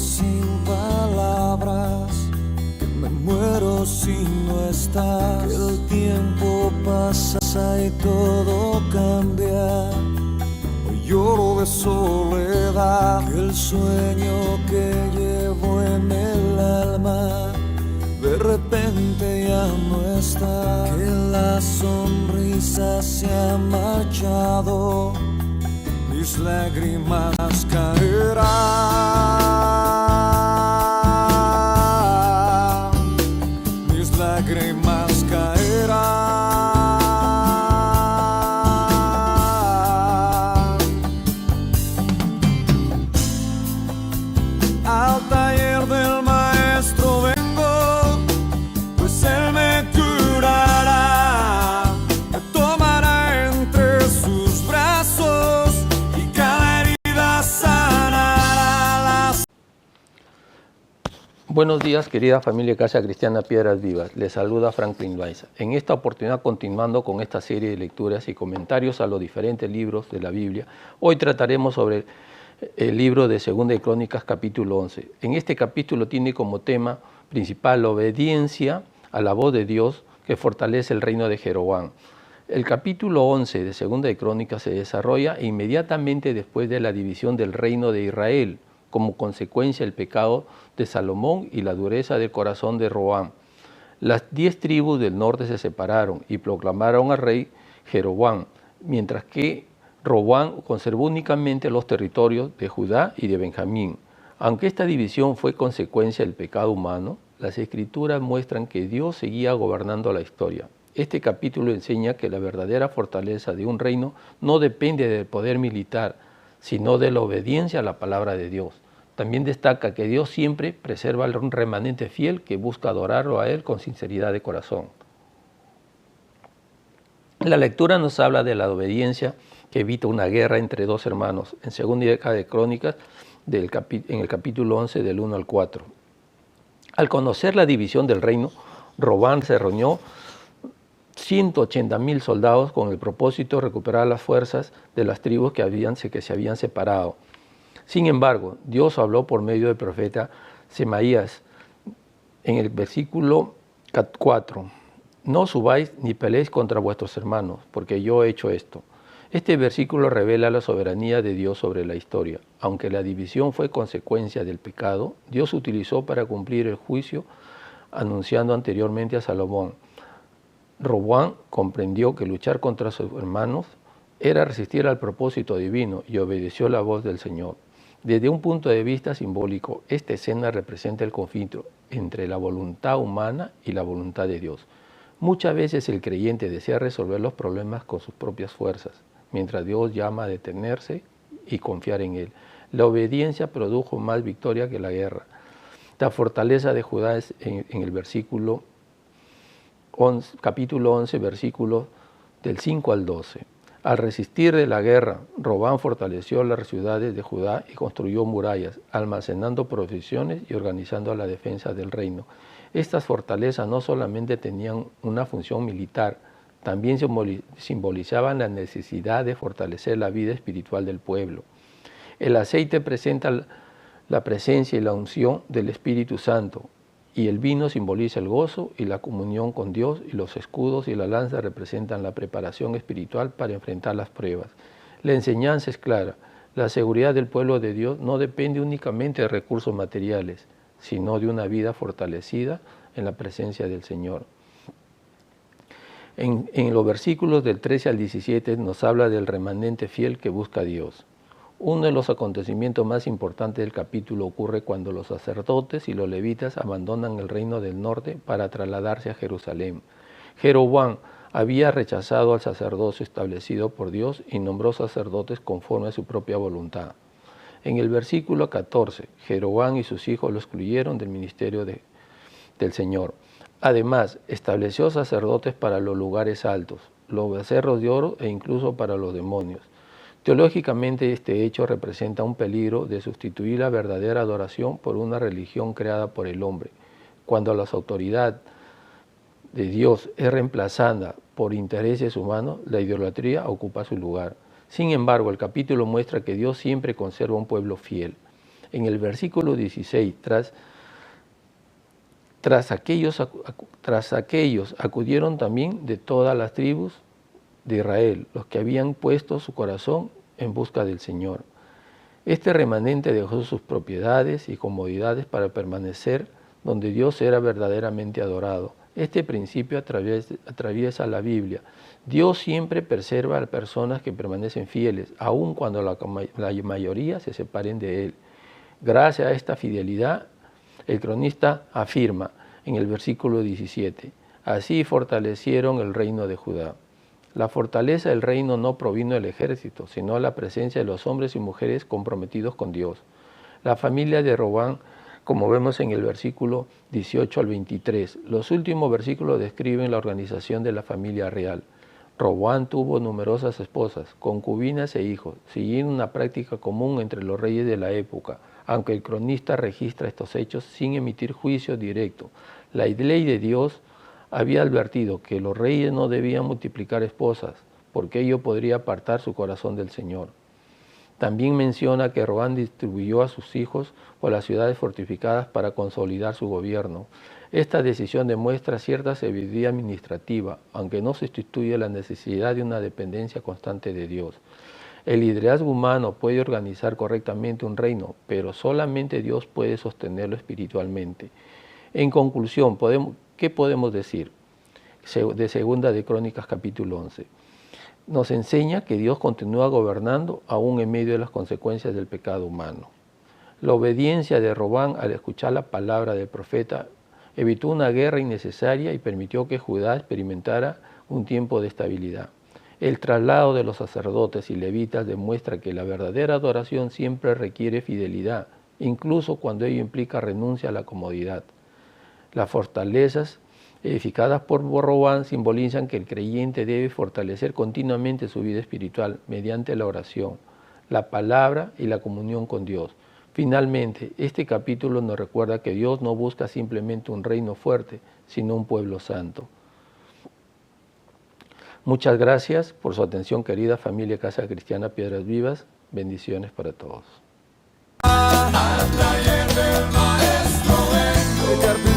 sin palabras, que me muero si no estás, que el tiempo pasa y todo cambia. Hoy lloro de soledad, que el sueño que llevo en el alma de repente ya no está, que la sonrisa se ha marchado, mis lágrimas caerán, mis lágrimas caerán. Al taller del maestro vengo, pues él me curará, me tomará entre sus brazos y cada herida sanará. Buenos días, querida familia Casa Cristiana Piedras Vivas. Les saluda Franklin Loaiza. En esta oportunidad, continuando con esta serie de lecturas y comentarios a los diferentes libros de la Biblia, hoy trataremos sobre el libro de Segunda de Crónicas, capítulo 11. En este capítulo tiene como tema principal la obediencia a la voz de Dios que fortalece el reino de Jeroboam. El capítulo 11 de Segunda de Crónicas se desarrolla inmediatamente después de la división del reino de Israel, como consecuencia del pecado de Salomón y la dureza del corazón de Roboam. Las 10 tribus del norte se separaron y proclamaron al rey Jeroboam, mientras que Roboam conservó únicamente los territorios de Judá y de Benjamín. Aunque esta división fue consecuencia del pecado humano, las Escrituras muestran que Dios seguía gobernando la historia. Este capítulo enseña que la verdadera fortaleza de un reino no depende del poder militar, sino de la obediencia a la palabra de Dios. También destaca que Dios siempre preserva a un remanente fiel que busca adorarlo a Él con sinceridad de corazón. La lectura nos habla de la obediencia que evita una guerra entre dos hermanos, en Segunda de Crónicas, en el capítulo 11, del 1 al 4. Al conocer la división del reino, Roboam se reunió 180,000 soldados con el propósito de recuperar las fuerzas de las tribus que se habían separado. Sin embargo, Dios habló por medio del profeta Semaías en el versículo 4. No subáis ni peleéis contra vuestros hermanos, porque yo he hecho esto. Este versículo revela la soberanía de Dios sobre la historia. Aunque la división fue consecuencia del pecado, Dios utilizó para cumplir el juicio anunciando anteriormente a Salomón. Roboam comprendió que luchar contra sus hermanos era resistir al propósito divino y obedeció la voz del Señor. Desde un punto de vista simbólico, esta escena representa el conflicto entre la voluntad humana y la voluntad de Dios. Muchas veces el creyente desea resolver los problemas con sus propias fuerzas, mientras Dios llama a detenerse y confiar en Él. La obediencia produjo más victoria que la guerra. La fortaleza de Judá es en el versículo 11, capítulo 11, versículos del 5 al 12. Al resistir de la guerra, Roboam fortaleció las ciudades de Judá y construyó murallas, almacenando provisiones y organizando la defensa del reino. Estas fortalezas no solamente tenían una función militar, también simbolizaban la necesidad de fortalecer la vida espiritual del pueblo. El aceite presenta la presencia y la unción del Espíritu Santo, y el vino simboliza el gozo y la comunión con Dios, y los escudos y la lanza representan la preparación espiritual para enfrentar las pruebas. La enseñanza es clara: la seguridad del pueblo de Dios no depende únicamente de recursos materiales, sino de una vida fortalecida en la presencia del Señor. En los versículos del 13 al 17 nos habla del remanente fiel que busca a Dios. Uno de los acontecimientos más importantes del capítulo ocurre cuando los sacerdotes y los levitas abandonan el reino del norte para trasladarse a Jerusalén. Jeroboam había rechazado al sacerdocio establecido por Dios y nombró sacerdotes conforme a su propia voluntad. En el versículo 14, Jeroboam y sus hijos lo excluyeron del ministerio del Señor. Además, estableció sacerdotes para los lugares altos, los becerros de oro e incluso para los demonios. Teológicamente, este hecho representa un peligro de sustituir la verdadera adoración por una religión creada por el hombre. Cuando la autoridad de Dios es reemplazada por intereses humanos, la idolatría ocupa su lugar. Sin embargo, el capítulo muestra que Dios siempre conserva un pueblo fiel. En el versículo 16, tras aquellos acudieron también de todas las tribus de Israel, los que habían puesto su corazón en busca del Señor. Este remanente dejó sus propiedades y comodidades para permanecer donde Dios era verdaderamente adorado. Este principio atraviesa la Biblia. Dios siempre preserva a personas que permanecen fieles, aun cuando la mayoría se separen de Él. Gracias a esta fidelidad, el cronista afirma en el versículo 17, así fortalecieron el reino de Judá. La fortaleza del reino no provino del ejército, sino la presencia de los hombres y mujeres comprometidos con Dios. La familia de Robán, como vemos en el versículo 18 al 23, los últimos versículos describen la organización de la familia real. Roboam tuvo numerosas esposas, concubinas e hijos, siguiendo una práctica común entre los reyes de la época, aunque el cronista registra estos hechos sin emitir juicio directo. La ley de Dios había advertido que los reyes no debían multiplicar esposas, porque ello podría apartar su corazón del Señor. También menciona que Roboam distribuyó a sus hijos por las ciudades fortificadas para consolidar su gobierno. Esta decisión demuestra cierta sabiduría administrativa, aunque no sustituye la necesidad de una dependencia constante de Dios. El liderazgo humano puede organizar correctamente un reino, pero solamente Dios puede sostenerlo espiritualmente. En conclusión, ¿qué podemos decir de Segunda de Crónicas capítulo 11? Nos enseña que Dios continúa gobernando aún en medio de las consecuencias del pecado humano. La obediencia de Roboam al escuchar la palabra del profeta evitó una guerra innecesaria y permitió que Judá experimentara un tiempo de estabilidad. El traslado de los sacerdotes y levitas demuestra que la verdadera adoración siempre requiere fidelidad, incluso cuando ello implica renuncia a la comodidad. Las fortalezas edificadas por Roboam simbolizan que el creyente debe fortalecer continuamente su vida espiritual mediante la oración, la palabra y la comunión con Dios. Finalmente, este capítulo nos recuerda que Dios no busca simplemente un reino fuerte, sino un pueblo santo. Muchas gracias por su atención, querida familia Casa Cristiana Piedras Vivas. Bendiciones para todos. Al taller del maestro vengo.